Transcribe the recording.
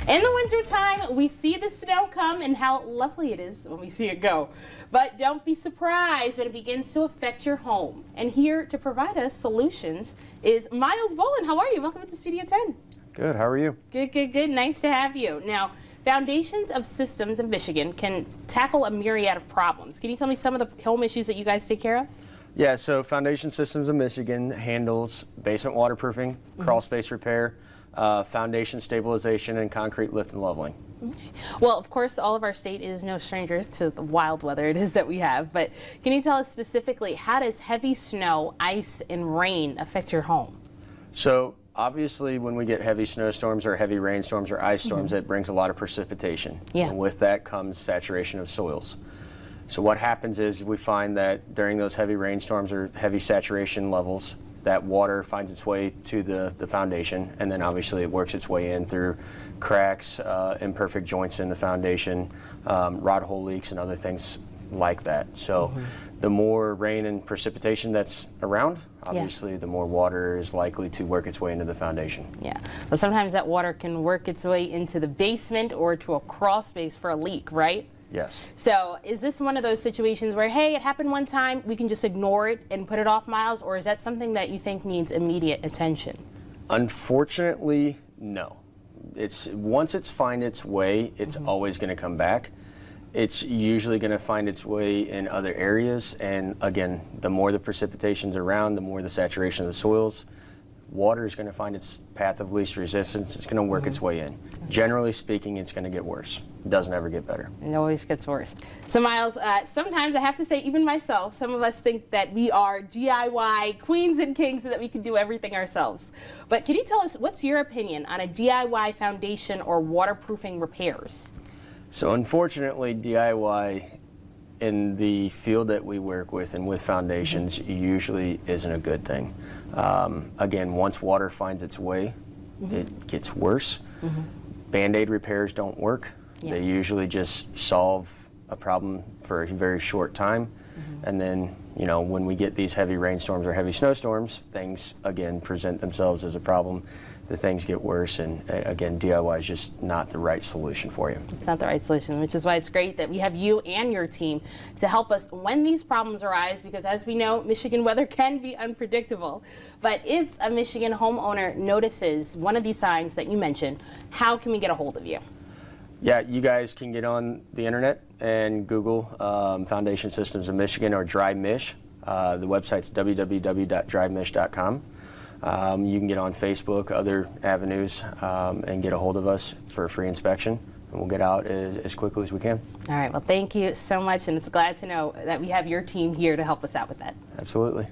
In the wintertime, we see the snow come and how lovely it is when we see it go. But don't be surprised when it begins to affect your home. And here to provide us solutions is Miles Bolin. How are you? Welcome to Studio 10. Good. How are you? Good, good, good. Nice to have you. Now, Foundations of Systems in Michigan can tackle a myriad of problems. Can you tell me some of the home issues that you guys take care of? Yeah, so Foundation Systems of Michigan handles basement waterproofing, crawl space repair, foundation stabilization, and concrete lift and leveling. Well, of course, all of our state is no stranger to the wild weather it is that we have, but can you tell us specifically, how does heavy snow, ice, and rain affect your home? So obviously when we get heavy snowstorms or heavy rainstorms or ice storms, it brings a lot of precipitation. Yeah. And with that comes saturation of soils. So what happens is we find that during those heavy rainstorms or heavy saturation levels, that water finds its way to the foundation, and then obviously it works its way in through cracks, imperfect joints in the foundation, rod hole leaks, and other things like that. So the more rain and precipitation that's around, obviously the more water is likely to work its way into the foundation. Yeah, well, sometimes that water can work its way into the basement or to a crawl space for a leak, right? Yes. So is this one of those situations where, hey, it happened one time, we can just ignore it and put it off, Miles, or is that something that you think needs immediate attention? Unfortunately, no. Once it's find its way, it's always going to come back. It's usually going to find its way in other areas, and again, the more the precipitation's around, the more the saturation of the soils, water is going to find its path of least resistance. It's going to work its way in. Generally speaking, it's going to get worse. It doesn't ever get better. It always gets worse. So Miles, sometimes I have to say, even myself, some of us think that we are DIY queens and kings so that we can do everything ourselves. But can you tell us, what's your opinion on a DIY foundation or waterproofing repairs? So unfortunately, DIY in the field that we work with and with foundations usually isn't a good thing. Again, once water finds its way, it gets worse. Band-Aid repairs don't work. They usually just solve a problem for a very short time. And then, you know, when we get these heavy rainstorms or heavy snowstorms, things again present themselves as a problem. The things get worse, and again, DIY is just not the right solution for you. It's not the right solution, which is why it's great that we have you and your team to help us when these problems arise, because as we know, Michigan weather can be unpredictable. But if a Michigan homeowner notices one of these signs that you mentioned, how can we get a hold of you? Yeah, you guys can get on the internet and Google Foundation Systems of Michigan or Dry Mich. The website's www.drymich.com. You can get on Facebook, other avenues, and get a hold of us for a free inspection, and we'll get out as quickly as we can. All right, well, thank you so much, and it's glad to know that we have your team here to help us out with that. Absolutely.